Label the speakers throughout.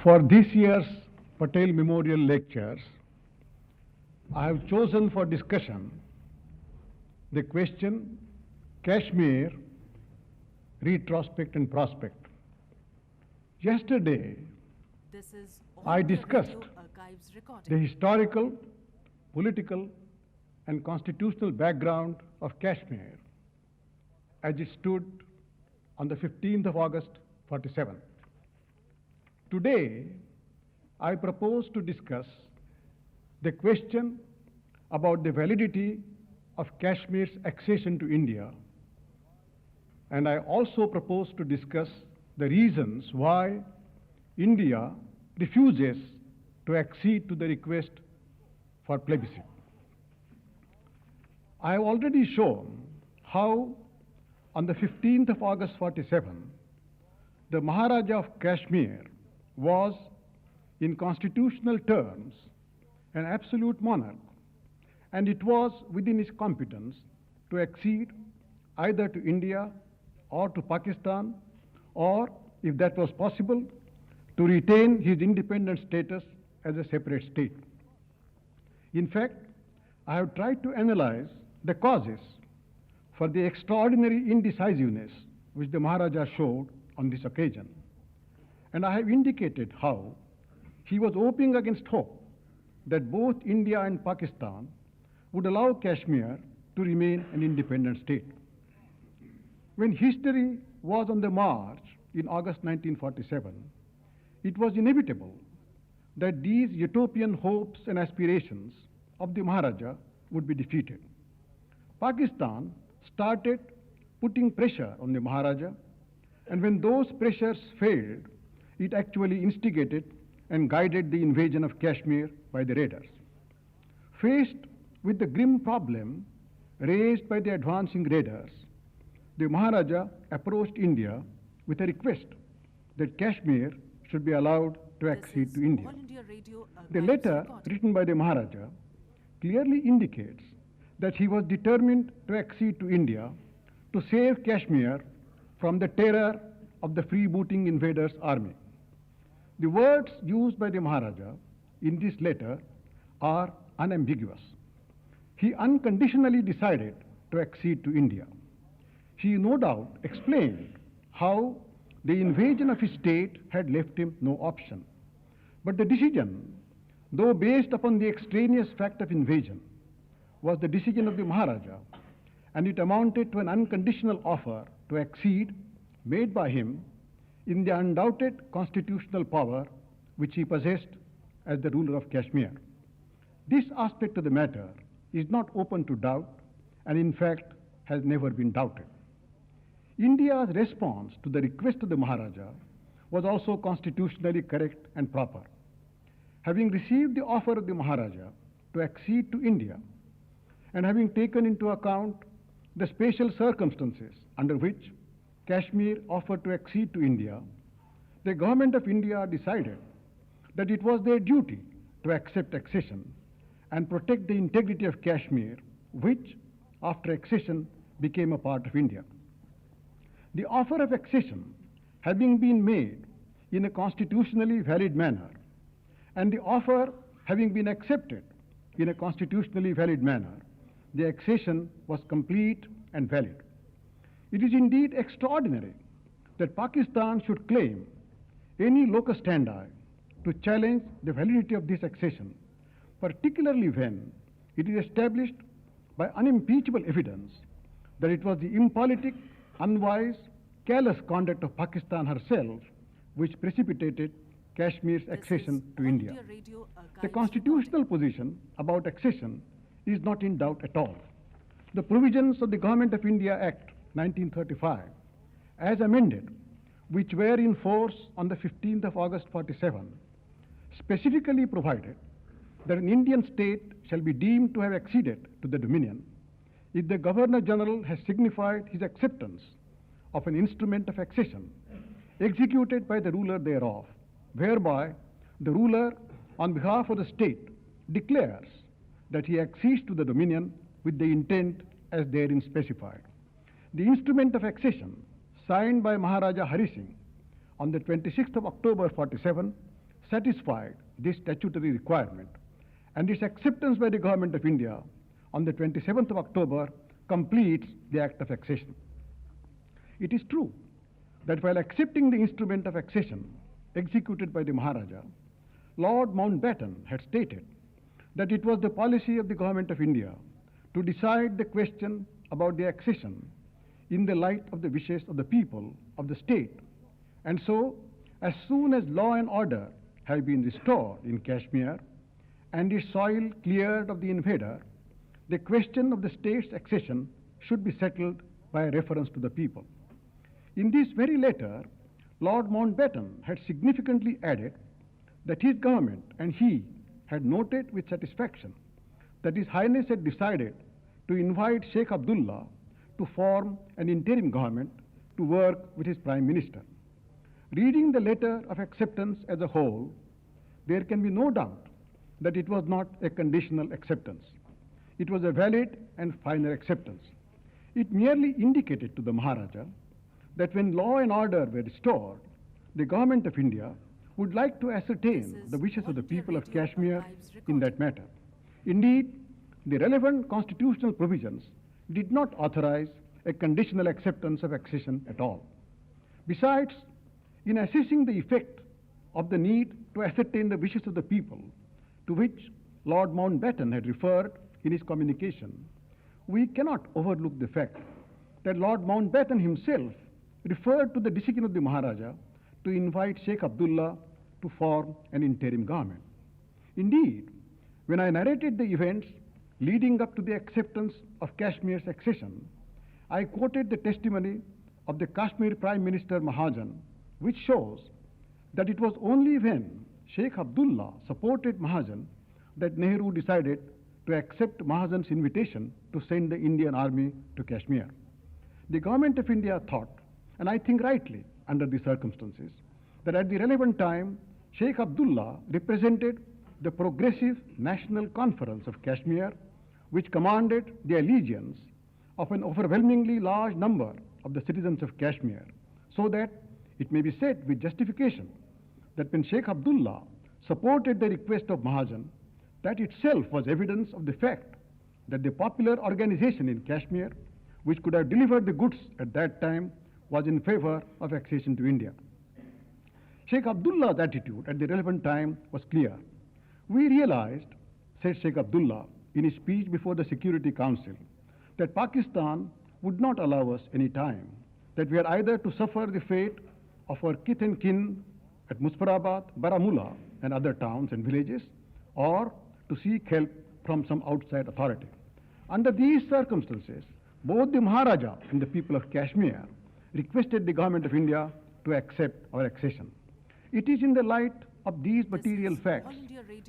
Speaker 1: For this year's Patel Memorial Lectures, I have chosen for discussion the question Kashmir, Retrospect and Prospect. Yesterday,
Speaker 2: This is
Speaker 1: I
Speaker 2: All India
Speaker 1: discussed
Speaker 2: Radio Archives
Speaker 1: the
Speaker 2: recording.
Speaker 1: historical, political, and constitutional background of Kashmir as it stood on the 15th of August 47. Today, I propose to discuss the question about the validity of Kashmir's accession to India, and I also propose to discuss the reasons why India refuses to accede to the request for plebiscite. I have already shown how on the 15th of August 47, the Maharaja of Kashmir was, in constitutional terms, an absolute monarch, and it was within his competence to accede either to India or to Pakistan, or, if that was possible, to retain his independent status as a separate state. In fact, I have tried to analyze the causes for the extraordinary indecisiveness which the Maharaja showed on this occasion. And I have indicated how he was hoping against hope that both India and Pakistan would allow Kashmir to remain an independent state. When history was on the march in August 1947, it was inevitable that these utopian hopes and aspirations of the Maharaja would be defeated. Pakistan started putting pressure on the Maharaja, and when those pressures failed, it actually instigated and guided the invasion of Kashmir by the raiders. Faced with the grim problem raised by the advancing raiders, the Maharaja approached India with a request that Kashmir should be allowed to
Speaker 2: This
Speaker 1: accede
Speaker 2: is
Speaker 1: to India.
Speaker 2: All India Radio
Speaker 1: The
Speaker 2: Archives
Speaker 1: letter
Speaker 2: recording.
Speaker 1: written by the Maharaja clearly indicates that he was determined to accede to India to save Kashmir from the terror of the freebooting invaders' army. The words used by the Maharaja in this letter are unambiguous. He unconditionally decided to accede to India. He no doubt explained how the invasion of his state had left him no option. But the decision, though based upon the extraneous fact of invasion, was the decision of the Maharaja, and it amounted to an unconditional offer to accede made by him in the undoubted constitutional power which he possessed as the ruler of Kashmir. This aspect of the matter is not open to doubt, and in fact has never been doubted. India's response to the request of the Maharaja was also constitutionally correct and proper. Having received the offer of the Maharaja to accede to India, and having taken into account the special circumstances under which Kashmir offered to accede to India, the government of India decided that it was their duty to accept accession and protect the integrity of Kashmir, which, after accession, became a part of India. The offer of accession having been made in a constitutionally valid manner, and the offer having been accepted in a constitutionally valid manner, the accession was complete and valid. It is indeed extraordinary that Pakistan should claim any locus standi to challenge the validity of this accession, particularly when it is established by unimpeachable evidence that it was the impolitic, unwise, careless conduct of Pakistan herself which precipitated Kashmir's
Speaker 2: This
Speaker 1: accession
Speaker 2: is
Speaker 1: to
Speaker 2: All
Speaker 1: India.
Speaker 2: India Radio
Speaker 1: The
Speaker 2: Archives
Speaker 1: constitutional
Speaker 2: recording.
Speaker 1: position about accession is not in doubt at all. The provisions of the Government of India Act 1935, as amended, which were in force on the 15th of August 47, specifically provided that an Indian state shall be deemed to have acceded to the Dominion if the Governor General has signified his acceptance of an instrument of accession executed by the ruler thereof, whereby the ruler on behalf of the state declares that he accedes to the Dominion with the intent as therein specified. The instrument of accession signed by Maharaja Hari Singh on the 26th of October 47 satisfied this statutory requirement, and its acceptance by the Government of India on the 27th of October completes the act of accession. It is true that while accepting the instrument of accession executed by the Maharaja, Lord Mountbatten had stated that it was the policy of the Government of India to decide the question about the accession in the light of the wishes of the people of the state. And so, as soon as law and order have been restored in Kashmir and its soil cleared of the invader, the question of the state's accession should be settled by reference to the people. In this very letter, Lord Mountbatten had significantly added that his government and he had noted with satisfaction that His Highness had decided to invite Sheikh Abdullah to form an interim government to work with his Prime Minister. Reading the letter of acceptance as a whole, there can be no doubt that it was not a conditional acceptance. It was a valid and final acceptance. It merely indicated to the Maharaja that when law and order were restored, the Government of India would like to ascertain the wishes of the people of Kashmir in that matter. Indeed, the relevant constitutional provisions did not authorize a conditional acceptance of accession at all. Besides, in assessing the effect of the need to ascertain the wishes of the people, to which Lord Mountbatten had referred in his communication, we cannot overlook the fact that Lord Mountbatten himself referred to the decision of the Maharaja to invite Sheikh Abdullah to form an interim government. Indeed, when I narrated the events leading up to the acceptance of Kashmir's accession, I quoted the testimony of the Kashmir Prime Minister Mahajan, which shows that it was only when Sheikh Abdullah supported Mahajan that Nehru decided to accept Mahajan's invitation to send the Indian army to Kashmir. The Government of India thought, and I think rightly under the circumstances, that at the relevant time, Sheikh Abdullah represented the Progressive National Conference of Kashmir, which commanded the allegiance of an overwhelmingly large number of the citizens of Kashmir, so that it may be said with justification that when Sheikh Abdullah supported the request of Mahajan, that itself was evidence of the fact that the popular organization in Kashmir, which could have delivered the goods at that time, was in favor of accession to India. Sheikh Abdullah's attitude at the relevant time was clear. We realized, said Sheikh Abdullah in his speech before the Security Council, that Pakistan would not allow us any time, that we are either to suffer the fate of our kith and kin at Muzaffarabad, Baramulla, and other towns and villages, or to seek help from some outside authority. Under these circumstances, both the Maharaja and the people of Kashmir requested the Government of India to accept our accession. It is in the light of these material facts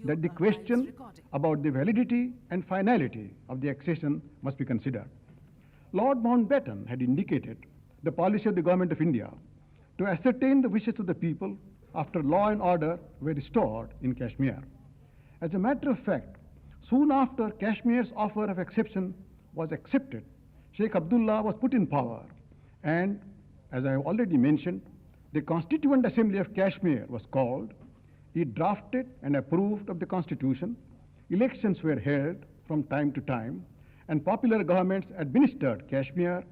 Speaker 1: that the question about the validity and finality of the accession must be considered. Lord Mountbatten had indicated the policy of the Government of India to ascertain the wishes of the people after law and order were restored in Kashmir. As a matter of fact, soon after Kashmir's offer of exception was accepted, Sheikh Abdullah was put in power, and, as I have already mentioned, the Constituent Assembly of Kashmir was called. It drafted and approved of the Constitution. Elections were held from time to time, and popular governments administered Kashmir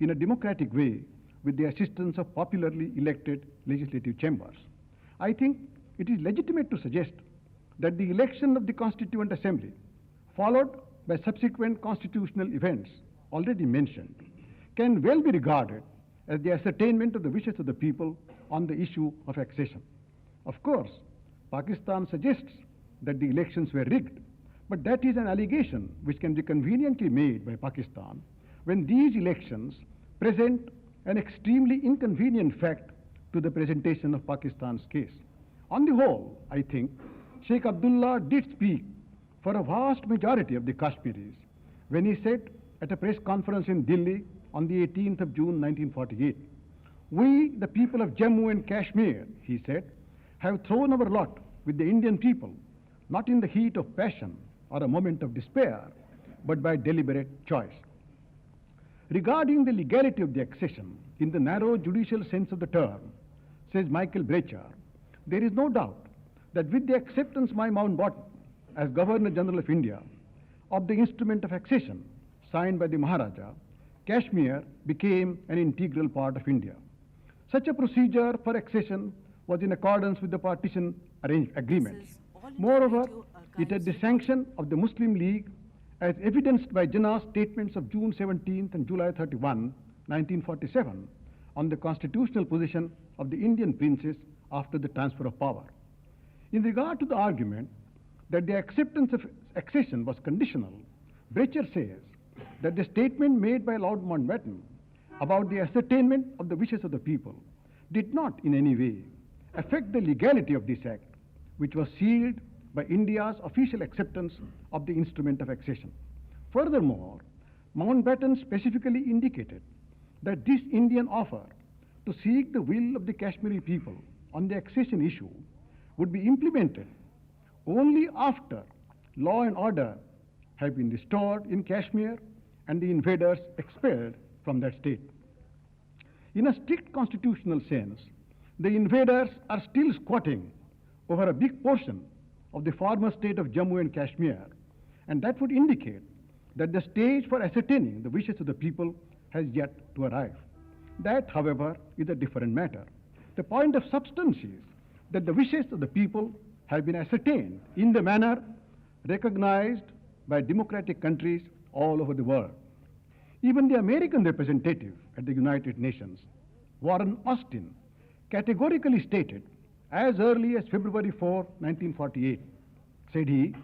Speaker 1: in a democratic way with the assistance of popularly elected legislative chambers. I think it is legitimate to suggest that the election of the Constituent Assembly, followed by subsequent constitutional events already mentioned, can well be regarded as the ascertainment of the wishes of the people on the issue of accession. Of course, Pakistan suggests that the elections were rigged, but that is an allegation which can be conveniently made by Pakistan when these elections present an extremely inconvenient fact to the presentation of Pakistan's case. On the whole, I think Sheikh Abdullah did speak for a vast majority of the Kashmiris when he said at a press conference in Delhi on the 18th of June 1948, "We, the people of Jammu and Kashmir," he said, "have thrown our lot with the Indian people, not in the heat of passion or a moment of despair, but by deliberate choice. Regarding the legality of the accession, in the narrow judicial sense of the term, says Michael Brecher, there is no doubt that with the acceptance by Mountbatten as Governor General of India of the instrument of accession signed by the Maharaja, Kashmir became an integral part of India. Such a procedure for accession was in accordance with the partition agreements.
Speaker 2: This is all in the
Speaker 1: Moreover,
Speaker 2: video
Speaker 1: it had the
Speaker 2: archives
Speaker 1: sanction of the Muslim League as evidenced by Jinnah's statements of June 17th and July 31, 1947 on the constitutional position of the Indian princes after the transfer of power. In regard to the argument that the acceptance of accession was conditional, Brecher says that the statement made by Lord Mountbatten about the ascertainment of the wishes of the people did not in any way affect the legality of this act, which was sealed by India's official acceptance of the instrument of accession. Furthermore, Mountbatten specifically indicated that this Indian offer to seek the will of the Kashmiri people on the accession issue would be implemented only after law and order have been restored in Kashmir and the invaders expelled from that state. In a strict constitutional sense, the invaders are still squatting over a big portion of the former state of Jammu and Kashmir, and that would indicate that the stage for ascertaining the wishes of the people has yet to arrive. That, however, is a different matter. The point of substance is that the wishes of the people have been ascertained in the manner recognized by democratic countries all over the world. Even the American representative at the United Nations, Warren Austin, categorically stated as early as February 4, 1948, said he,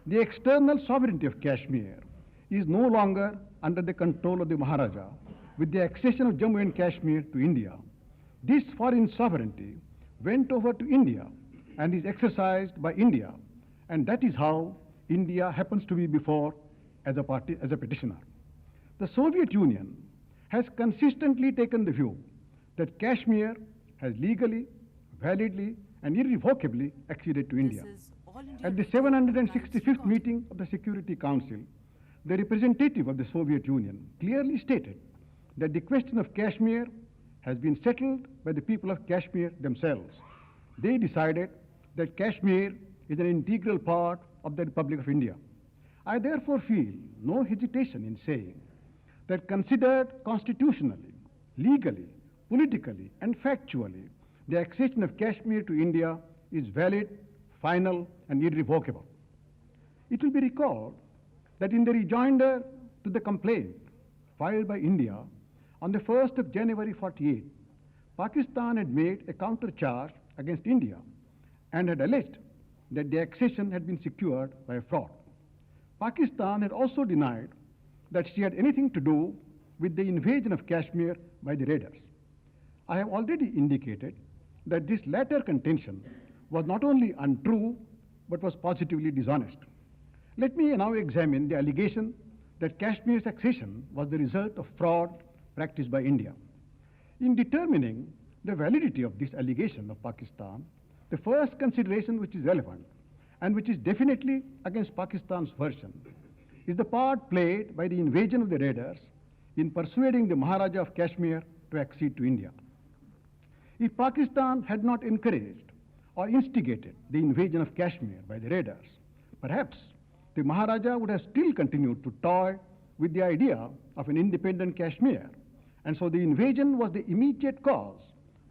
Speaker 1: the external sovereignty of Kashmir is no longer under the control of the Maharaja with the accession of Jammu and Kashmir to India. This foreign sovereignty went over to India and is exercised by India, and that is how India happens to be before as a petitioner. The Soviet Union has consistently taken the view that Kashmir has legally, validly, and irrevocably acceded to India.
Speaker 2: This is all India
Speaker 1: At the
Speaker 2: video archives
Speaker 1: 765th
Speaker 2: recording.
Speaker 1: meeting of the Security Council, the representative of the Soviet Union clearly stated that the question of Kashmir has been settled by the people of Kashmir themselves. They decided that Kashmir is an integral part of the Republic of India. I therefore feel no hesitation in saying that considered constitutionally, legally, politically, and factually, the accession of Kashmir to India is valid, final, and irrevocable. It will be recalled that in the rejoinder to the complaint filed by India on the 1st of January 48, Pakistan had made a countercharge against India and had alleged that the accession had been secured by a fraud. Pakistan had also denied that she had anything to do with the invasion of Kashmir by the raiders. I have already indicated that this latter contention was not only untrue, but was positively dishonest. Let me now examine the allegation that Kashmir's accession was the result of fraud practiced by India. In determining the validity of this allegation of Pakistan, the first consideration which is relevant and which is definitely against Pakistan's version is the part played by the invasion of the raiders in persuading the Maharaja of Kashmir to accede to India. If Pakistan had not encouraged or instigated the invasion of Kashmir by the raiders, perhaps the Maharaja would have still continued to toy with the idea of an independent Kashmir, and so the invasion was the immediate cause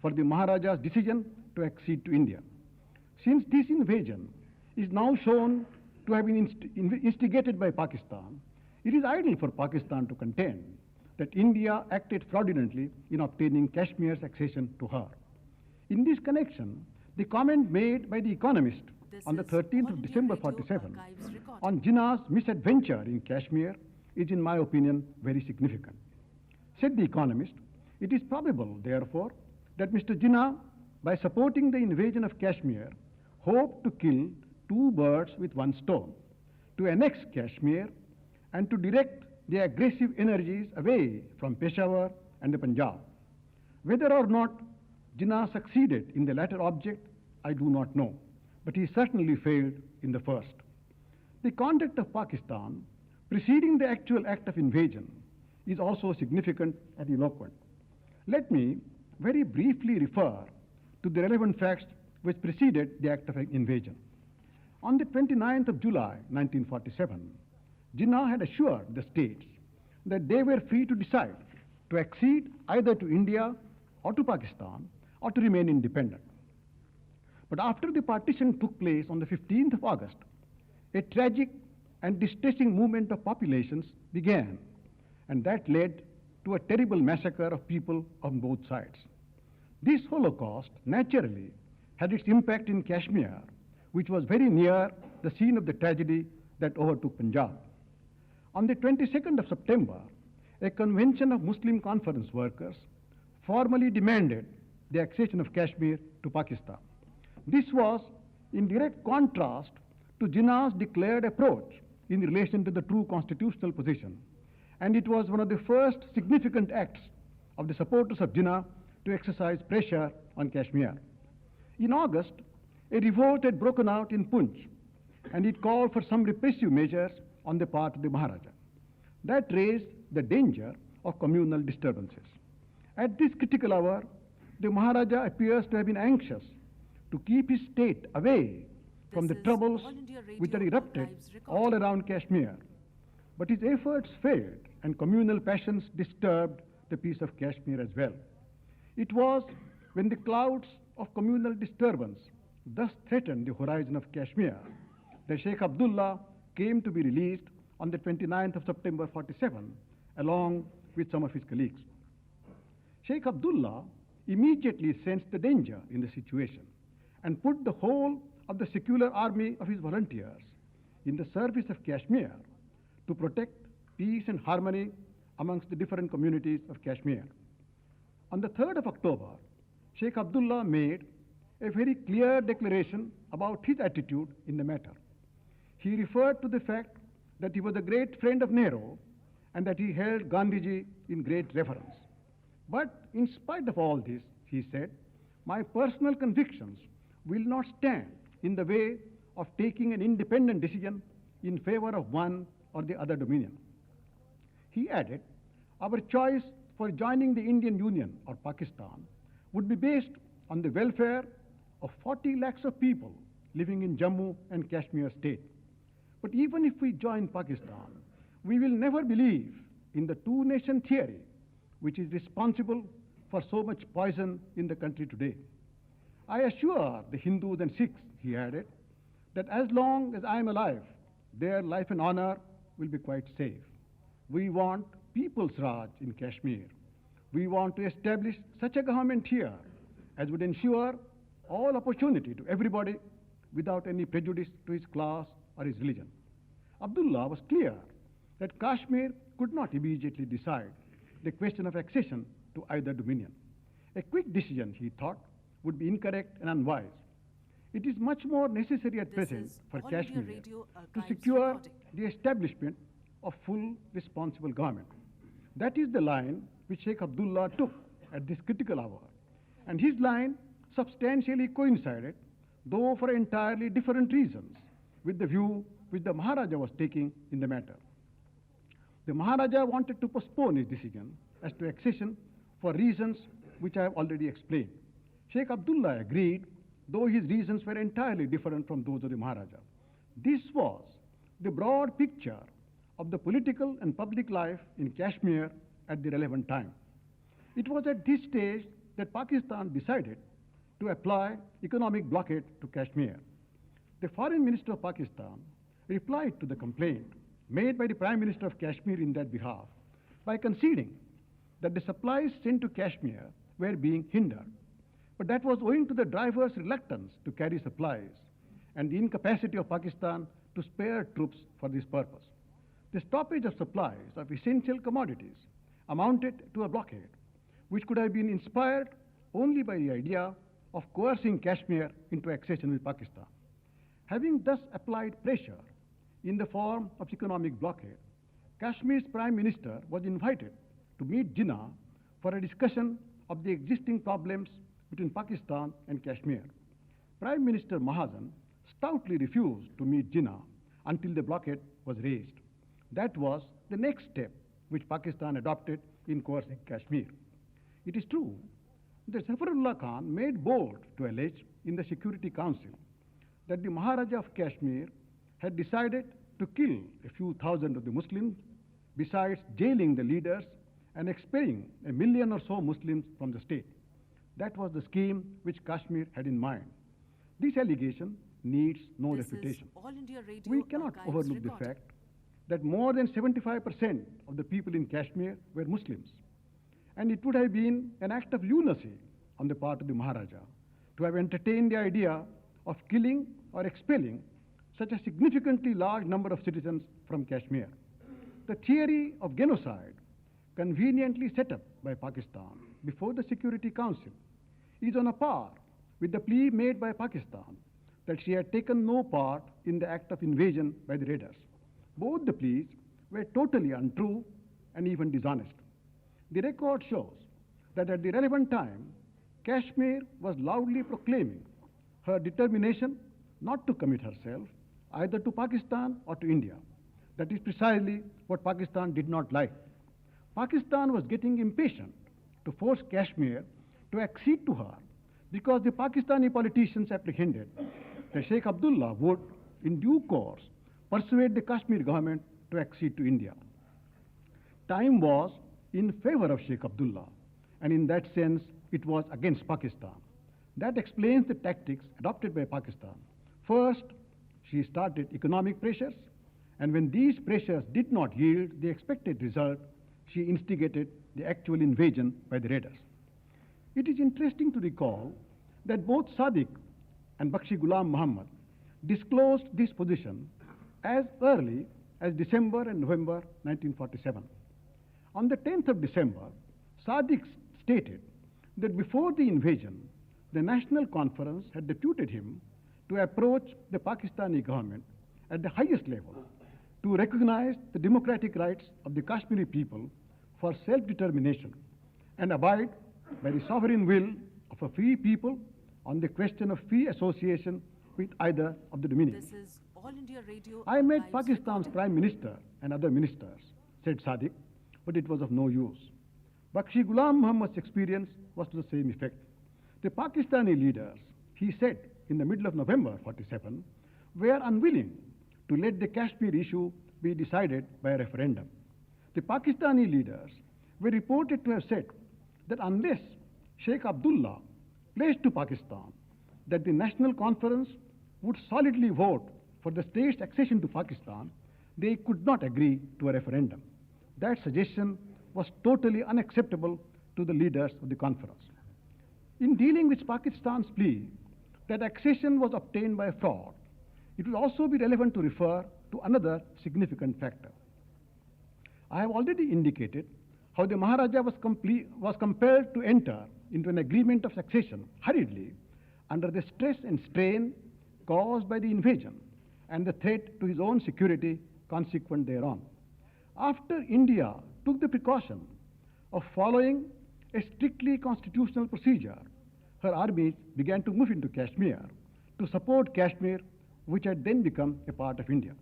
Speaker 1: for the Maharaja's decision to accede to India. Since this invasion is now shown to have been instigated by Pakistan, it is idle for Pakistan to contend that India acted fraudulently in obtaining Kashmir's accession to her. In this connection, the comment made by The Economist
Speaker 2: This
Speaker 1: on the
Speaker 2: is
Speaker 1: 13th
Speaker 2: All
Speaker 1: of
Speaker 2: India
Speaker 1: December
Speaker 2: Radio
Speaker 1: 47
Speaker 2: Archives recording.
Speaker 1: on Jinnah's misadventure in Kashmir is, in my opinion, very significant. Said The Economist, it is probable, therefore, that Mr. Jinnah, by supporting the invasion of Kashmir, hoped to kill two birds with one stone, to annex Kashmir and to direct the aggressive energies away from Peshawar and the Punjab. Whether or not Jinnah succeeded in the latter object, I do not know, but he certainly failed in the first. The conduct of Pakistan preceding the actual act of invasion is also significant and eloquent. Let me very briefly refer to the relevant facts which preceded the act of invasion. On the 29th of July 1947, Jinnah had assured the states that they were free to decide to accede either to India or to Pakistan or to remain independent. But after the partition took place on the 15th of August, a tragic and distressing movement of populations began, and that led to a terrible massacre of people on both sides. This Holocaust naturally had its impact in Kashmir, which was very near the scene of the tragedy that overtook Punjab. On the 22nd of September, a convention of Muslim conference workers formally demanded the accession of Kashmir to Pakistan. This was in direct contrast to Jinnah's declared approach in relation to the true constitutional position, and it was one of the first significant acts of the supporters of Jinnah to exercise pressure on Kashmir. In August, a revolt had broken out in Poonch, and it called for some repressive measures on the part of the Maharaja. That raised the danger of communal disturbances. At this critical hour, the Maharaja appears to have been anxious to keep his state away from the
Speaker 2: This is
Speaker 1: troubles
Speaker 2: All India Radio
Speaker 1: which had erupted
Speaker 2: Archives recording.
Speaker 1: all around Kashmir. But his efforts failed, and communal passions disturbed the peace of Kashmir as well. It was when the clouds of communal disturbance thus threatened the horizon of Kashmir that Sheikh Abdullah came to be released on the 29th of September 47, along with some of his colleagues. Sheikh Abdullah immediately sensed the danger in the situation and put the whole of the secular army of his volunteers in the service of Kashmir to protect peace and harmony amongst the different communities of Kashmir. On the 3rd of October, Sheikh Abdullah made a very clear declaration about his attitude in the matter. He referred to the fact that he was a great friend of Nehru and that he held Gandhiji in great reverence. But in spite of all this, he said, my personal convictions will not stand in the way of taking an independent decision in favor of one or the other dominion. He added, our choice for joining the Indian Union or Pakistan would be based on the welfare of 40 lakhs of people living in Jammu and Kashmir state. But even if we join Pakistan, we will never believe in the two-nation theory, which is responsible for so much poison in the country today. I assure the Hindus and Sikhs, he added, that as long as I am alive, their life and honor will be quite safe. We want people's Raj in Kashmir. We want to establish such a government here as would ensure all opportunity to everybody without any prejudice to his class or his religion. Abdullah was clear that Kashmir could not immediately decide the question of accession to either dominion. A quick decision, he thought, would be incorrect and unwise. It is much more necessary at
Speaker 2: This
Speaker 1: present
Speaker 2: is
Speaker 1: for
Speaker 2: All India
Speaker 1: Kashmir
Speaker 2: Radio
Speaker 1: to
Speaker 2: Archives
Speaker 1: secure
Speaker 2: recording.
Speaker 1: the establishment of full responsible government. That is the line which Sheikh Abdullah took at this critical hour. And his line substantially coincided, though for entirely different reasons, with the view which the Maharaja was taking in the matter. The Maharaja wanted to postpone his decision as to accession for reasons which I have already explained. Sheikh Abdullah agreed, though his reasons were entirely different from those of the Maharaja. This was the broad picture of the political and public life in Kashmir at the relevant time. It was at this stage that Pakistan decided to apply economic blockade to Kashmir. The Foreign Minister of Pakistan replied to the complaint made by the Prime Minister of Kashmir in that behalf by conceding that the supplies sent to Kashmir were being hindered. But that was owing to the driver's reluctance to carry supplies and the incapacity of Pakistan to spare troops for this purpose. The stoppage of supplies of essential commodities amounted to a blockade, which could have been inspired only by the idea of coercing Kashmir into accession with Pakistan. Having thus applied pressure in the form of economic blockade, Kashmir's Prime Minister was invited to meet Jinnah for a discussion of the existing problems between Pakistan and Kashmir. Prime Minister Mahajan stoutly refused to meet Jinnah until the blockade was raised. That was the next step which Pakistan adopted in coercing Kashmir. It is true that Zafarullah Khan made bold to allege in the Security Council that the Maharaja of Kashmir had decided to kill a few thousand of the Muslims, besides jailing the leaders and expelling 1 million or so Muslims from the state. That was the scheme which Kashmir had in mind. This allegation needs no
Speaker 2: This is
Speaker 1: refutation.
Speaker 2: All India Radio
Speaker 1: We cannot
Speaker 2: Archives
Speaker 1: overlook the
Speaker 2: recording.
Speaker 1: fact that more than 75% of the people in Kashmir were Muslims. And it would have been an act of lunacy on the part of the Maharaja to have entertained the idea of killing or expelling such a significantly large number of citizens from Kashmir. The theory of genocide, conveniently set up by Pakistan before the Security Council, is on a par with the plea made by Pakistan that she had taken no part in the act of invasion by the raiders. Both the pleas were totally untrue and even dishonest. The record shows that at the relevant time, Kashmir was loudly proclaiming her determination not to commit herself either to Pakistan or to India. That is precisely what Pakistan did not like. Pakistan was getting impatient to force Kashmir to accede to her because the Pakistani politicians apprehended that Sheikh Abdullah would, in due course, persuade the Kashmir government to accede to India. Time was in favor of Sheikh Abdullah, and in that sense, it was against Pakistan. That explains the tactics adopted by Pakistan. First, she started economic pressures, and when these pressures did not yield the expected result, she instigated the actual invasion by the raiders. It is interesting to recall that both Sadiq and Bakshi Ghulam Muhammad disclosed this position as early as December and November 1947. On the 10th of December, Sadiq stated that before the invasion, the National Conference had deputed him to approach the Pakistani government at the highest level to recognize the democratic rights of the Kashmiri people for self-determination and abide by the sovereign will of a free people on the question of free association with either of the dominions.
Speaker 2: This is All India Radio
Speaker 1: I met
Speaker 2: Archives
Speaker 1: Pakistan's
Speaker 2: recording.
Speaker 1: Prime Minister and other ministers, said Sadiq, but it was of no use. Bakshi Ghulam Muhammad's experience was to the same effect. The Pakistani leaders, he said in the middle of November 47, were unwilling to let the Kashmir issue be decided by a referendum. The Pakistani leaders were reported to have said that unless Sheikh Abdullah pledged to Pakistan that the National Conference would solidly vote for the state's accession to Pakistan, they could not agree to a referendum. That suggestion was totally unacceptable to the leaders of the conference. In dealing with Pakistan's plea that accession was obtained by fraud, it will also be relevant to refer to another significant factor. I have already indicated how the Maharaja was compelled to enter into an agreement of succession hurriedly under the stress and strain caused by the invasion and the threat to his own security consequent thereon. After India took the precaution of following a strictly constitutional procedure, her armies began to move into Kashmir to support Kashmir, which had then become a part of India.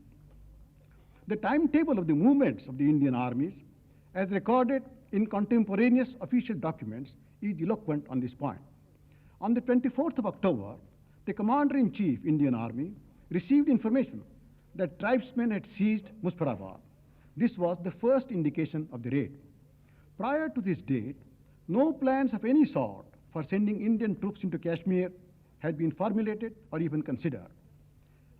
Speaker 1: The timetable of the movements of the Indian armies, as recorded in contemporaneous official documents, is eloquent on this point. On the 24th of October, the Commander-in-Chief Indian Army received information that tribesmen had seized Muzaffarabad. This was the first indication of the raid. Prior to this date, no plans of any sort for sending Indian troops into Kashmir had been formulated or even considered.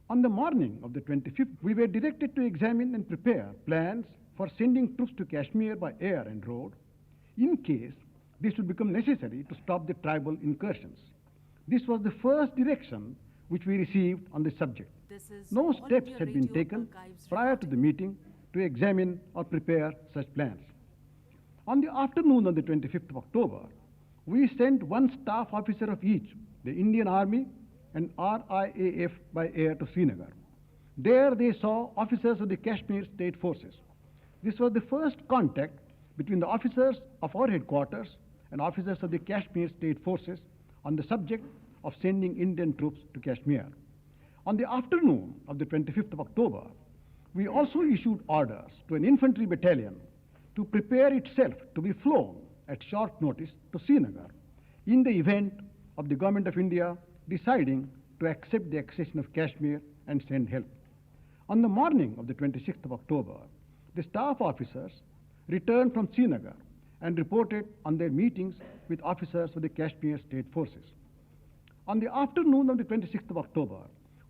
Speaker 1: On the morning of the 25th, we were directed to examine and prepare plans for sending troops to Kashmir by air and road in case this would become necessary to stop the tribal incursions. This was the first direction which we received on this subject.
Speaker 2: This is
Speaker 1: No
Speaker 2: All
Speaker 1: steps
Speaker 2: India
Speaker 1: had been
Speaker 2: Radio
Speaker 1: taken
Speaker 2: Archives
Speaker 1: prior to
Speaker 2: recording.
Speaker 1: the meeting to examine or prepare such plans. On the afternoon of the 25th of October, we sent one staff officer of each, the Indian Army and RIAF by air to Srinagar. There they saw officers of the Kashmir State Forces. This was the first contact between the officers of our headquarters and officers of the Kashmir State Forces on the subject of sending Indian troops to Kashmir. On the afternoon of the 25th of October, We also issued orders to an infantry battalion to prepare itself to be flown at short notice to Srinagar in the event of the Government of India deciding to accept the accession of Kashmir and send help. On the morning of the 26th of October, the staff officers returned from Srinagar and reported on their meetings with officers of the Kashmir State Forces. On the afternoon of the 26th of October,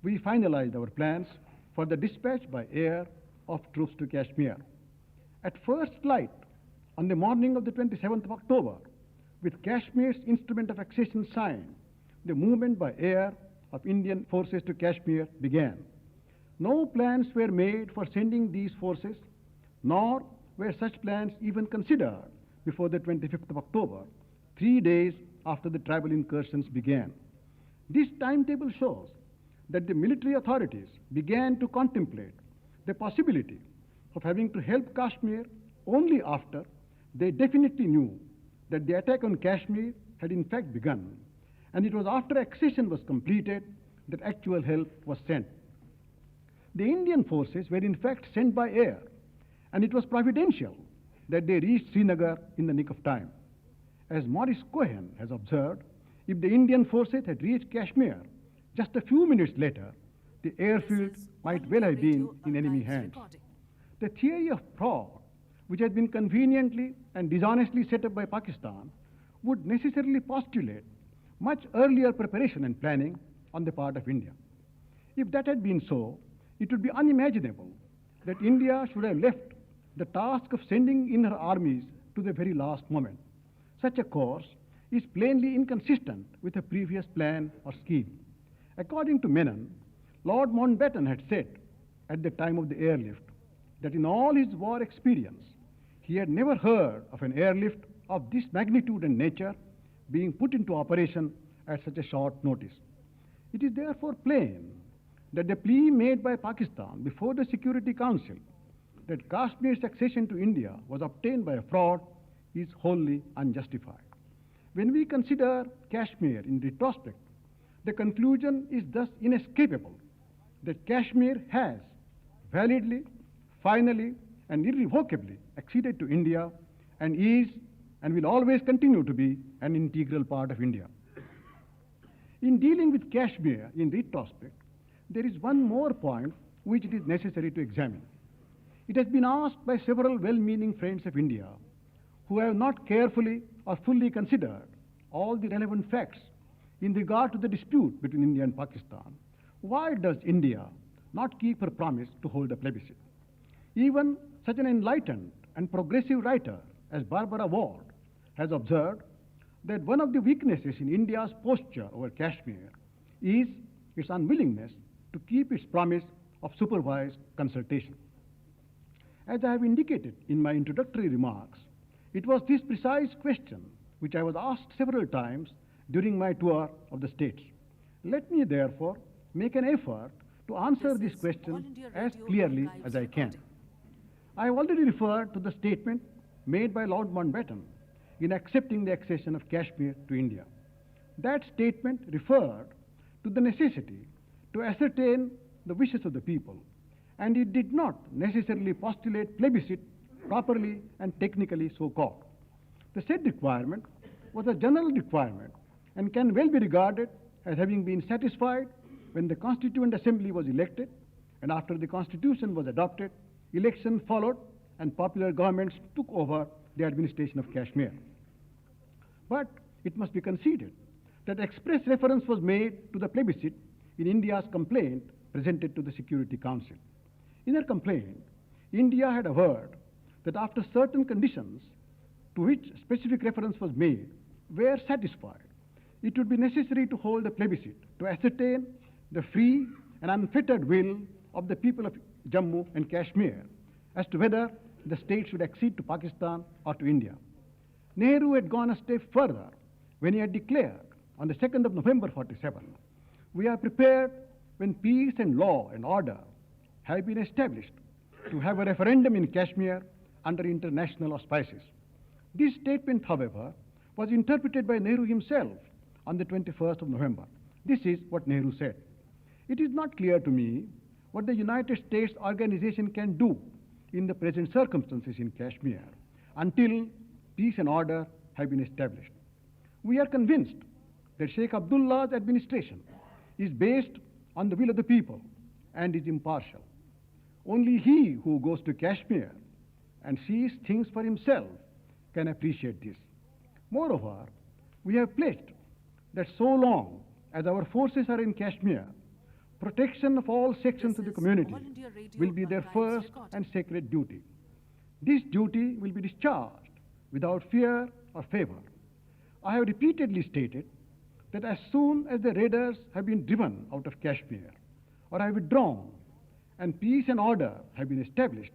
Speaker 1: we finalized our plans for the dispatch by air of troops to Kashmir. At first light, on the morning of the 27th of October, with Kashmir's instrument of accession signed, the movement by air of Indian forces to Kashmir began. No plans were made for sending these forces, nor were such plans even considered before the 25th of October, 3 days after the tribal incursions began. This timetable shows that the military authorities began to contemplate the possibility of having to help Kashmir only after they definitely knew that the attack on Kashmir had in fact begun, and it was after accession was completed that actual help was sent. The Indian forces were in fact sent by air, and it was providential that they reached Srinagar in the nick of time. As Maurice Cohen has observed, if the Indian forces had reached Kashmir just a few minutes later, the airfield might well have been in enemy hands. The theory of fraud, which has been conveniently and dishonestly set up by Pakistan, would necessarily postulate much earlier preparation and planning on the part of India. If that had been so, it would be unimaginable that India should have left the task of sending in her armies to the very last moment. Such a course is plainly inconsistent with a previous plan or scheme. According to Menon, Lord Mountbatten had said at the time of the airlift that in all his war experience, he had never heard of an airlift of this magnitude and nature being put into operation at such a short notice. It is therefore plain that the plea made by Pakistan before the Security Council that Kashmir's accession to India was obtained by a fraud is wholly unjustified. When we consider Kashmir in retrospect, the conclusion is thus inescapable that Kashmir has validly, finally, and irrevocably acceded to India and is and will always continue to be an integral part of India. In dealing with Kashmir in retrospect, there is one more point which it is necessary to examine. It has been asked by several well-meaning friends of India who have not carefully or fully considered all the relevant facts in regard to the dispute between India and Pakistan. Why does India not keep her promise to hold a plebiscite? Even such an enlightened and progressive writer as Barbara Ward has observed that one of the weaknesses in India's posture over Kashmir is its unwillingness to keep its promise of supervised consultation. As I have indicated in my introductory remarks, it was this precise question which I was asked several times during my tour of the states. Let me therefore make an effort to answer this question as clearly as I can. I have already referred to the statement made by Lord Mountbatten in accepting the accession of Kashmir to India. That statement referred to the necessity to ascertain the wishes of the people, and it did not necessarily postulate plebiscite properly and technically so called. The said requirement was a general requirement and can well be regarded as having been satisfied when the Constituent Assembly was elected, and after the Constitution was adopted, election followed and popular governments took over the administration of Kashmir. But it must be conceded that express reference was made to the plebiscite in India's complaint presented to the Security Council. In her complaint, India had averred that after certain conditions to which specific reference was made were satisfied, it would be necessary to hold a plebiscite to ascertain the free and unfettered will of the people of Jammu and Kashmir as to whether the state should accede to Pakistan or to India. Nehru had gone a step further when he had declared on the 2nd of November 47, "We are prepared when peace and law and order have been established to have a referendum in Kashmir under international auspices." This statement, however, was interpreted by Nehru himself on the 21st of November. This is what Nehru said: "It is not clear to me what the United States organization can do in the present circumstances in Kashmir until peace and order have been established. We are convinced that Sheikh Abdullah's administration is based on the will of the people and is impartial. Only he who goes to Kashmir and sees things for himself can appreciate this. Moreover, we have pledged that so long as our forces are in Kashmir, protection of all sections of the community
Speaker 2: All India Radio
Speaker 1: will be their
Speaker 2: archives
Speaker 1: first
Speaker 2: recording.
Speaker 1: and sacred duty. This duty will be discharged without fear or favor. I have repeatedly stated that as soon as the raiders have been driven out of Kashmir or have withdrawn and peace and order have been established,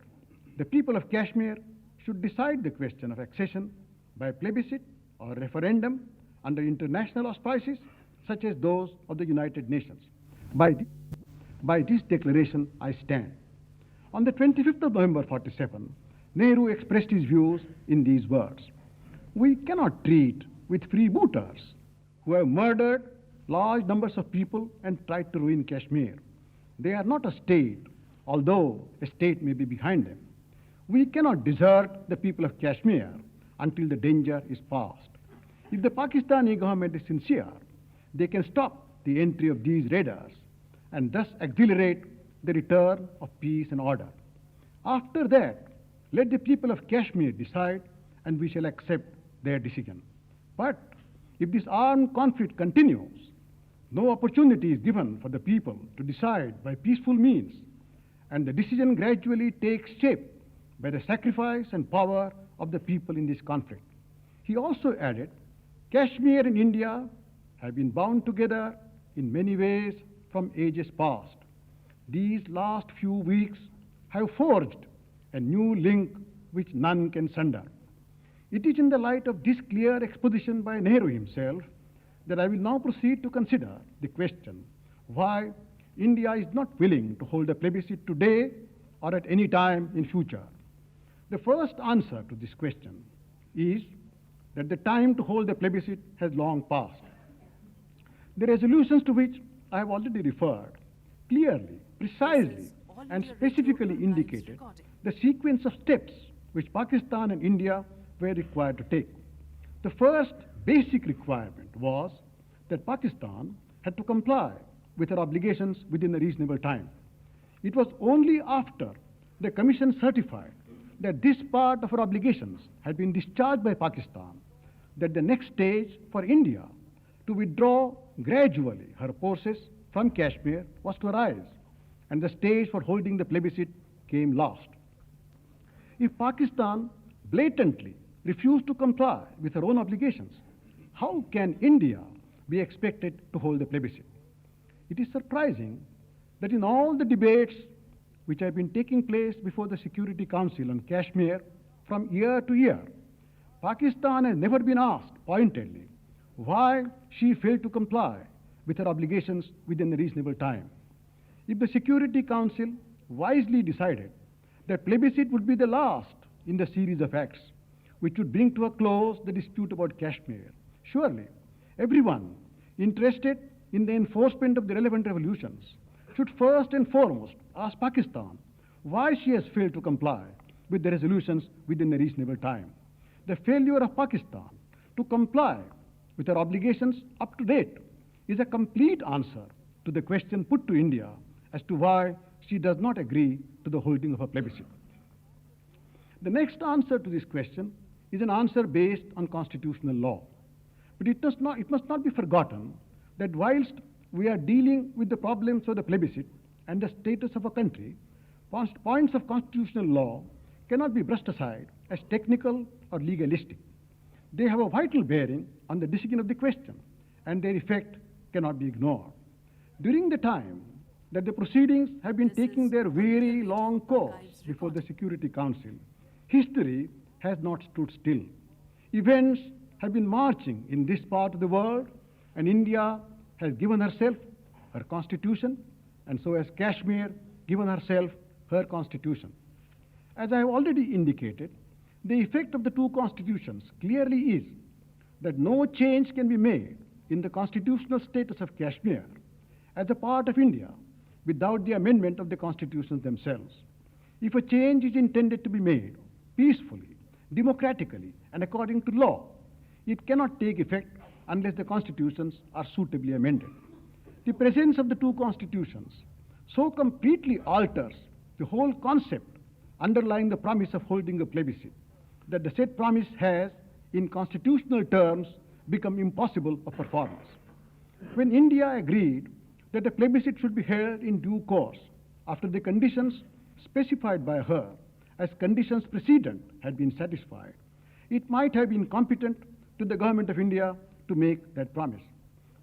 Speaker 1: the people of Kashmir should decide the question of accession by plebiscite or referendum under international auspices such as those of the United Nations. By this declaration, I stand. On the 25th of November 47, Nehru expressed his views in these words: "We cannot treat with freebooters who have murdered large numbers of people and tried to ruin Kashmir. They are not a state, although a state may be behind them. We cannot desert the people of Kashmir until the danger is past. If the Pakistani government is sincere, they can stop the entry of these raiders and thus accelerate the return of peace and order. After that, let the people of Kashmir decide and we shall accept their decision. But if this armed conflict continues, no opportunity is given for the people to decide by peaceful means, and the decision gradually takes shape by the sacrifice and power of the people in this conflict." He also added, "Kashmir and India have been bound together in many ways from ages past. These last few weeks have forged a new link which none can sunder." It is in the light of this clear exposition by Nehru himself that I will now proceed to consider the question why India is not willing to hold a plebiscite today or at any time in future. The first answer to this question is that the time to hold the plebiscite has long passed. The resolutions to which I have already referred clearly, precisely,
Speaker 2: All
Speaker 1: and
Speaker 2: India Radio
Speaker 1: specifically
Speaker 2: archives
Speaker 1: indicated
Speaker 2: recording.
Speaker 1: the sequence of steps which Pakistan and India were required to take. The first basic requirement was that Pakistan had to comply with her obligations within a reasonable time. It was only after the Commission certified that this part of her obligations had been discharged by Pakistan that the next stage for India to withdraw gradually her forces from Kashmir was to arise, and the stage for holding the plebiscite came last. If Pakistan blatantly refused to comply with her own obligations, how can India be expected to hold the plebiscite? It is surprising that in all the debates which have been taking place before the Security Council on Kashmir from year to year, Pakistan has never been asked pointedly why she failed to comply with her obligations within a reasonable time. If the Security Council wisely decided that plebiscite would be the last in the series of acts which would bring to a close the dispute about Kashmir, surely everyone interested in the enforcement of the relevant resolutions should first and foremost ask Pakistan why she has failed to comply with the resolutions within a reasonable time. The failure of Pakistan to comply with her obligations up to date is a complete answer to the question put to India as to why she does not agree to the holding of a plebiscite. The next answer to this question is an answer based on constitutional law. But it must not be forgotten that whilst we are dealing with the problems of the plebiscite and the status of a country, points of constitutional law cannot be brushed aside as technical or legalistic. They have a vital bearing on the decision of the question, and their effect cannot be ignored. During the time that the proceedings have been
Speaker 2: This
Speaker 1: taking
Speaker 2: is
Speaker 1: their
Speaker 2: All
Speaker 1: very
Speaker 2: India Radio
Speaker 1: long course
Speaker 2: Archives
Speaker 1: before the
Speaker 2: recording.
Speaker 1: Security Council, history has not stood still. Events have been marching in this part of the world, and India has given herself her constitution, and so has Kashmir given herself her constitution. As I have already indicated, the effect of the two constitutions clearly is that no change can be made in the constitutional status of Kashmir as a part of India without the amendment of the constitutions themselves. If a change is intended to be made peacefully, democratically, and according to law, it cannot take effect unless the constitutions are suitably amended. The presence of the two constitutions so completely alters the whole concept underlying the promise of holding a plebiscite that the said promise has, in constitutional terms, become impossible of performance. When India agreed that the plebiscite should be held in due course after the conditions specified by her as conditions precedent had been satisfied, it might have been competent to the government of India to make that promise.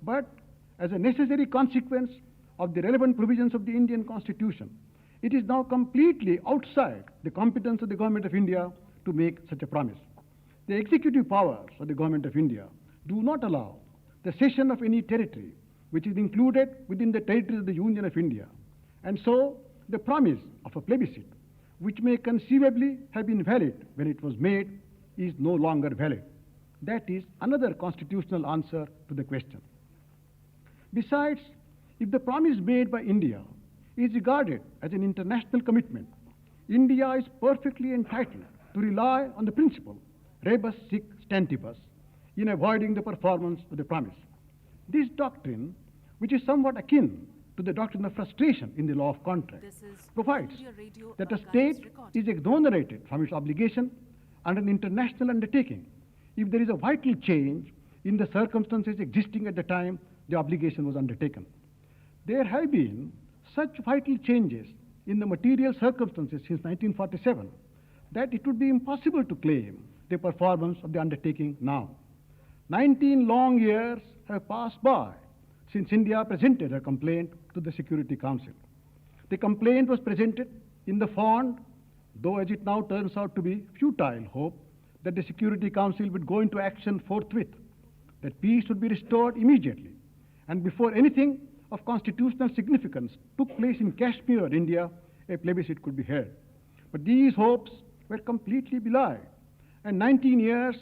Speaker 1: But as a necessary consequence of the relevant provisions of the Indian Constitution, it is now completely outside the competence of the government of India to make such a promise. The executive powers of the government of India do not allow the cession of any territory which is included within the territories of the Union of India. And so the promise of a plebiscite, which may conceivably have been valid when it was made, is no longer valid. That is another constitutional answer to the question. Besides, if the promise made by India is regarded as an international commitment, India is perfectly entitled to rely on the principle rebus sic stantibus in avoiding the performance of the promise. This doctrine, which is somewhat akin to the doctrine of frustration in the law of contract,
Speaker 2: This is
Speaker 1: provides
Speaker 2: All India Radio
Speaker 1: that a
Speaker 2: Archives
Speaker 1: state
Speaker 2: record.
Speaker 1: is exonerated from its obligation under an international undertaking if there is a vital change in the circumstances existing at the time the obligation was undertaken. There have been such vital changes in the material circumstances since 1947 that it would be impossible to claim the performance of the undertaking now. 19 long years have passed by since India presented her complaint to the Security Council. The complaint was presented in the fond, though as it now turns out to be futile, hope that the Security Council would go into action forthwith, that peace would be restored immediately, and before anything of constitutional significance took place in Kashmir, India, a plebiscite could be held. But these hopes were completely belied, and 19 years,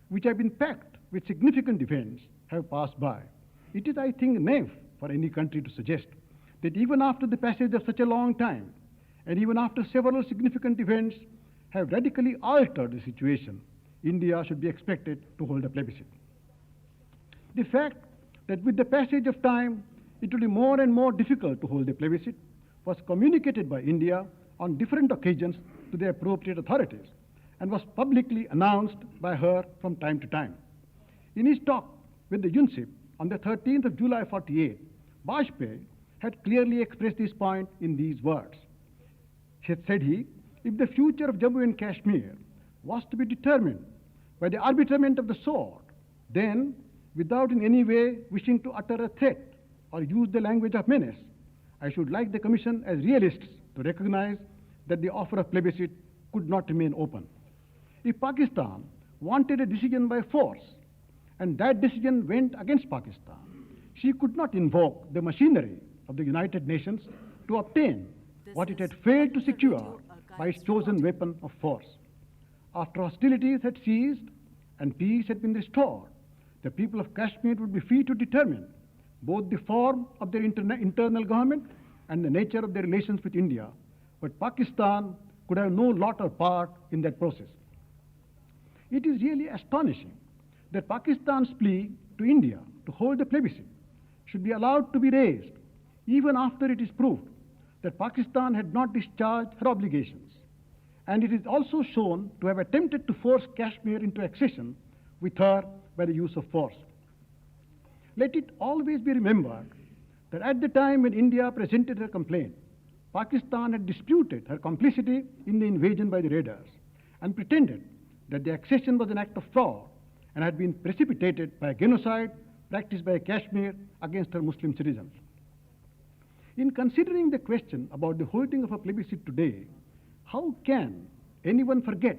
Speaker 1: which have been packed with significant events, have passed by. It is, I think, naive for any country to suggest that even after the passage of such a long time, and even after several significant events have radically altered the situation, India should be expected to hold a plebiscite. The fact that with the passage of time, it will be more and more difficult to hold a plebiscite was communicated by India on different occasions to the appropriate authorities and was publicly announced by her from time to time. In his talk with the UNSIP on the 13th of July 48, Bajpayee had clearly expressed this point in these words. Said he, if the future of Jammu and Kashmir was to be determined by the arbitrament of the sword, then, without in any way wishing to utter a threat or use the language of menace, I should like the Commission as realists to recognize that the offer of plebiscite could not remain open. If Pakistan wanted a decision by force, and that decision went against Pakistan, she could not invoke the machinery of the United Nations to obtain what it had failed to secure by its chosen weapon of force. After hostilities had ceased and peace had been restored, the people of Kashmir would be free to determine both the form of their internal government and the nature of their relations with India, but Pakistan could have no lot or part in that process. It is really astonishing that Pakistan's plea to India to hold a plebiscite should be allowed to be raised even after it is proved that Pakistan had not discharged her obligations, and it is also shown to have attempted to force Kashmir into accession with her by the use of force. Let it always be remembered that at the time when India presented her complaint, Pakistan had disputed her complicity in the invasion by the raiders and pretended that the accession was an act of fraud and had been precipitated by a genocide practiced by Kashmir against her Muslim citizens. In considering the question about the holding of a plebiscite today, how can anyone forget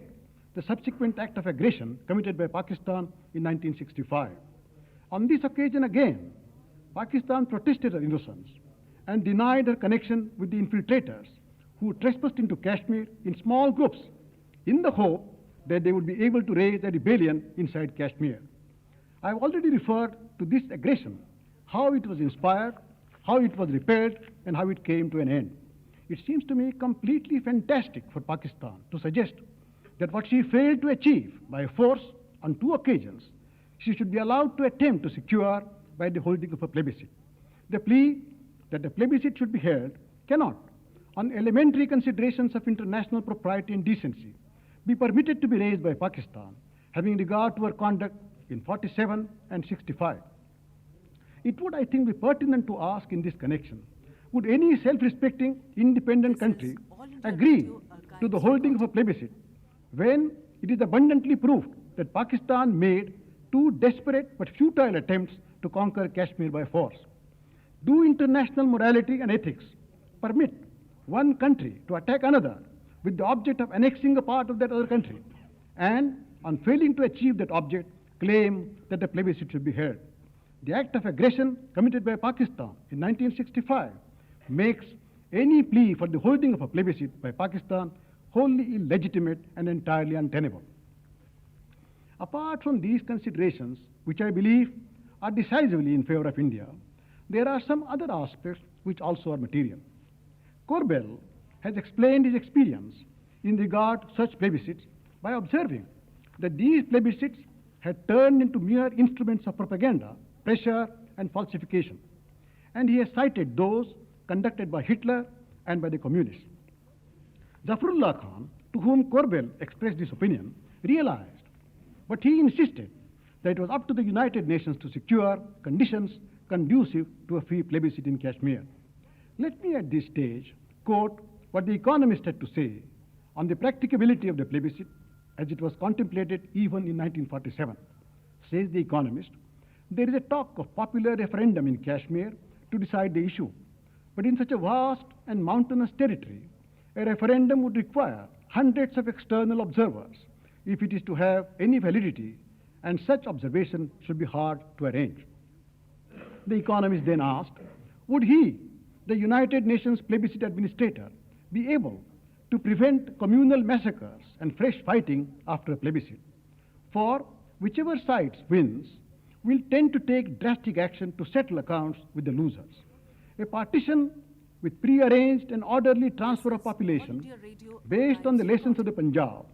Speaker 1: the subsequent act of aggression committed by Pakistan in 1965? On this occasion again, Pakistan protested her innocence and denied her connection with the infiltrators who trespassed into Kashmir in small groups in the hope that they would be able to raise a rebellion inside Kashmir. I have already referred to this aggression, how it was inspired, how it was repelled, and how it came to an end. It seems to me completely fantastic for Pakistan to suggest that what she failed to achieve by force on 2 occasions, she should be allowed to attempt to secure by the holding of a plebiscite. The plea that the plebiscite should be held cannot, on elementary considerations of international propriety and decency, be permitted to be raised by Pakistan, having regard to her conduct in 47 and 65. It would, I think, be pertinent to ask in this connection, would any self-respecting, independent country
Speaker 2: All India
Speaker 1: agree
Speaker 2: Radio
Speaker 1: to the
Speaker 2: Archives
Speaker 1: holding of a plebiscite when it is abundantly proved that Pakistan made 2 desperate but futile attempts to conquer Kashmir by force? Do international morality and ethics permit one country to attack another with the object of annexing a part of that other country, and, on failing to achieve that object, claim that the plebiscite should be held? The act of aggression committed by Pakistan in 1965 makes any plea for the holding of a plebiscite by Pakistan wholly illegitimate and entirely untenable. Apart from these considerations, which I believe are decisively in favor of India, there are some other aspects which also are material. Corbell has explained his experience in regard to such plebiscites by observing that these plebiscites had turned into mere instruments of propaganda, pressure, and falsification. And he has cited those conducted by Hitler and by the communists. Zafrullah Khan, to whom Corbell expressed this opinion, realized, but he insisted that it was up to the United Nations to secure conditions conducive to a free plebiscite in Kashmir. Let me at this stage quote what The Economist had to say on the practicability of the plebiscite as it was contemplated even in 1947. Says The Economist, there is a talk of popular referendum in Kashmir to decide the issue, but in such a vast and mountainous territory, a referendum would require hundreds of external observers if it is to have any validity, and such observation should be hard to arrange. The Economist then asked, would he, the United Nations plebiscite administrator, be able to prevent communal massacres and fresh fighting after a plebiscite? For whichever side wins will tend to take drastic action to settle accounts with the losers. A partition with prearranged and orderly transfer of population
Speaker 2: India Radio
Speaker 1: based on the
Speaker 2: Archives
Speaker 1: lessons of the Punjab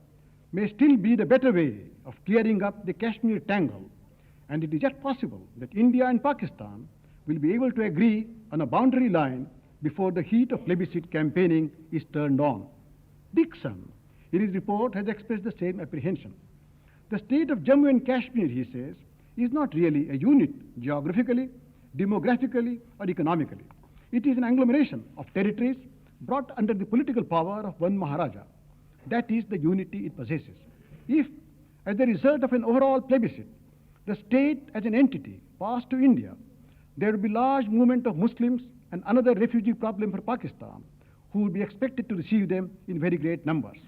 Speaker 1: may still be the better way of clearing up the Kashmir tangle, and it is yet possible that India and Pakistan will be able to agree on a boundary line before the heat of plebiscite campaigning is turned on. Dixon, in his report, has expressed the same apprehension. The state of Jammu and Kashmir, he says, is not really a unit geographically, demographically, or economically. It is an agglomeration of territories brought under the political power of one Maharaja. That is the unity it possesses. If, as a result of an overall plebiscite, the state as an entity passed to India, there will be large movement of Muslims and another refugee problem for Pakistan, who will be expected to receive them in very great numbers.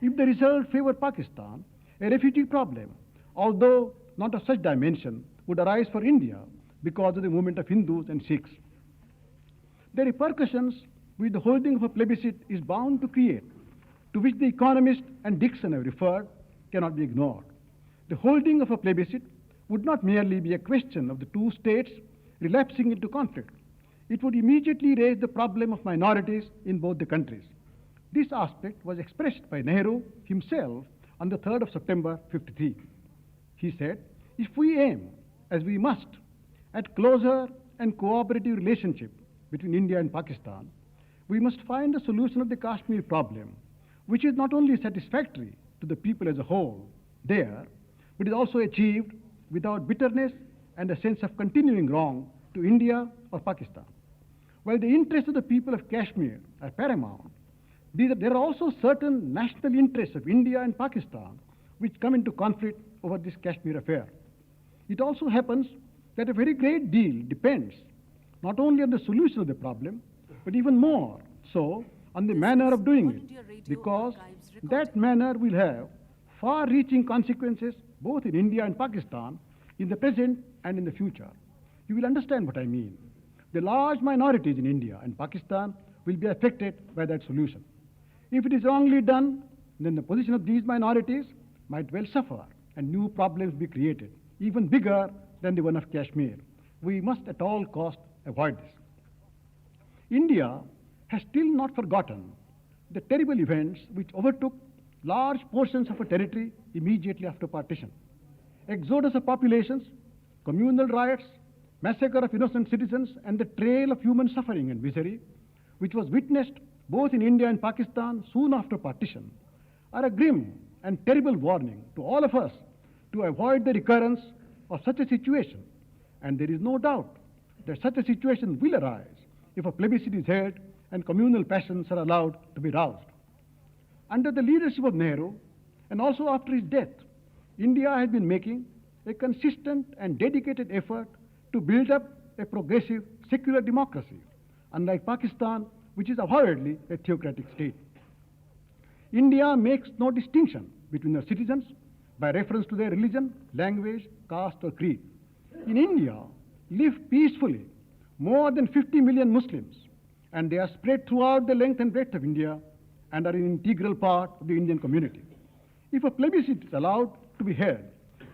Speaker 1: If the result favor Pakistan, a refugee problem, although not of such dimension, would arise for India because of the movement of Hindus and Sikhs. The repercussions which the holding of a plebiscite is bound to create, to which The Economist and Dixon have referred, cannot be ignored. The holding of a plebiscite would not merely be a question of the two states relapsing into conflict. It would immediately raise the problem of minorities in both the countries. This aspect was expressed by Nehru himself on the 3rd of September 53. He said, if we aim, as we must, at closer and cooperative relationship between India and Pakistan, we must find a solution of the Kashmir problem, which is not only satisfactory to the people as a whole there, but is also achieved without bitterness and a sense of continuing wrong to India or Pakistan. While the interests of the people of Kashmir are paramount, there are also certain national interests of India and Pakistan which come into conflict over this Kashmir affair. It also happens that a very great deal depends not only on the solution of the problem, but even more so on the manner of doing
Speaker 2: All
Speaker 1: it,
Speaker 2: India Radio
Speaker 1: because
Speaker 2: Archives
Speaker 1: that manner will have far-reaching consequences both in India and Pakistan in the present and in the future. You will understand what I mean. The large minorities in India and Pakistan will be affected by that solution. If it is wrongly done, then the position of these minorities might well suffer and new problems be created, even bigger than the one of Kashmir. We must at all costs avoid this. India has still not forgotten the terrible events which overtook large portions of a territory immediately after partition. Exodus of populations, communal riots, massacre of innocent citizens, and the trail of human suffering and misery, which was witnessed both in India and Pakistan soon after partition, are a grim and terrible warning to all of us to avoid the recurrence of such a situation. And there is no doubt that such a situation will arise if a plebiscite is held and communal passions are allowed to be roused. Under the leadership of Nehru, and also after his death, India has been making a consistent and dedicated effort to build up a progressive secular democracy, unlike Pakistan, which is avowedly a theocratic state. India makes no distinction between her citizens by reference to their religion, language, caste, or creed. In India, live peacefully more than 50 million Muslims, and they are spread throughout the length and breadth of India and are an integral part of the Indian community. If a plebiscite is allowed to be held,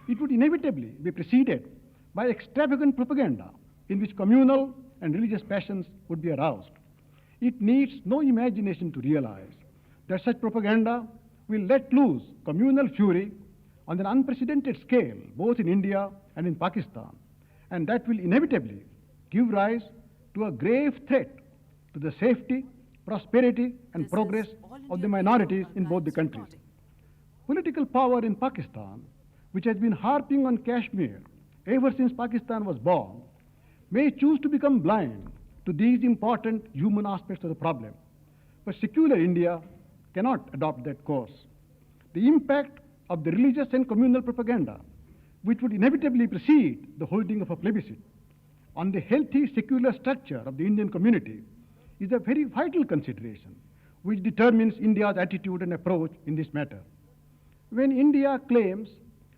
Speaker 1: it would inevitably be preceded by extravagant propaganda in which communal and religious passions would be aroused. It needs no imagination to realize that such propaganda will let loose communal fury on an unprecedented scale, both in India and in Pakistan, and that will inevitably give rise to a grave threat to the safety, prosperity, and
Speaker 2: This
Speaker 1: progress
Speaker 2: is All
Speaker 1: of
Speaker 2: India
Speaker 1: the
Speaker 2: Radio
Speaker 1: minorities in both the
Speaker 2: Archives
Speaker 1: countries.
Speaker 2: recording.
Speaker 1: Political power in Pakistan, which has been harping on Kashmir ever since Pakistan was born, may choose to become blind to these important human aspects of the problem. But secular India cannot adopt that course. The impact of the religious and communal propaganda, which would inevitably precede the holding of a plebiscite, on the healthy secular structure of the Indian community is a very vital consideration which determines India's attitude and approach in this matter. When India claims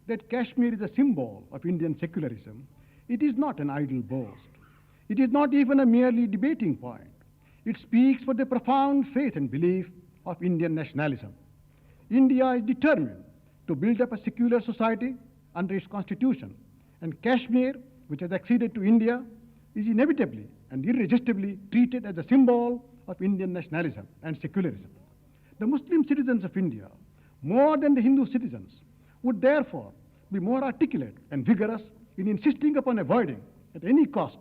Speaker 1: that Kashmir is a symbol of Indian secularism, it is not an idle boast. It is not even a merely debating point. It speaks for the profound faith and belief of Indian nationalism. India is determined to build up a secular society under its constitution, and Kashmir, which has acceded to India, is inevitably and irresistibly treated as a symbol of Indian nationalism and secularism. The Muslim citizens of India, more than the Hindu citizens, would therefore be more articulate and vigorous in insisting upon avoiding, at any cost,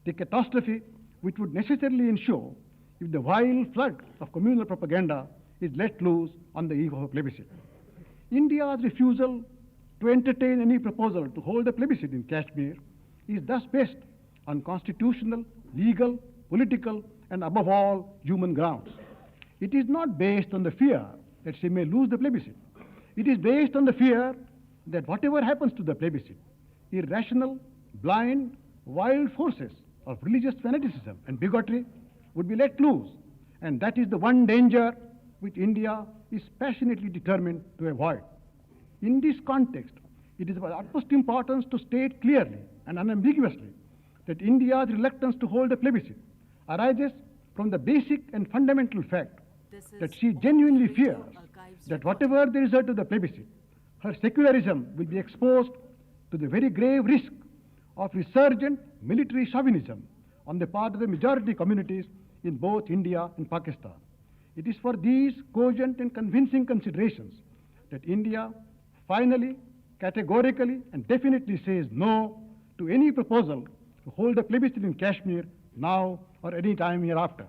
Speaker 1: the catastrophe which would necessarily ensue if the vile flood of communal propaganda is let loose on the eve of a plebiscite. India's refusal to entertain any proposal to hold a plebiscite in Kashmir is thus based on constitutional, legal, political, and above all, human grounds. It is not based on the fear that she may lose the plebiscite. It is based on the fear that whatever happens to the plebiscite, irrational, blind, wild forces of religious fanaticism and bigotry would be let loose, and that is the one danger which India is passionately determined to avoid. In this context, it is of utmost importance to state clearly and unambiguously that India's reluctance to hold a plebiscite arises from the basic and fundamental fact
Speaker 2: This is
Speaker 1: that she
Speaker 2: All
Speaker 1: genuinely
Speaker 2: India Radio
Speaker 1: fears
Speaker 2: Archives
Speaker 1: that
Speaker 2: recording.
Speaker 1: whatever the result of the plebiscite, her secularism will be exposed to the very grave risk of resurgent military chauvinism on the part of the majority communities in both India and Pakistan. It is for these cogent and convincing considerations that India finally, categorically, and definitely says no to any proposal to hold a plebiscite in Kashmir now or any time hereafter.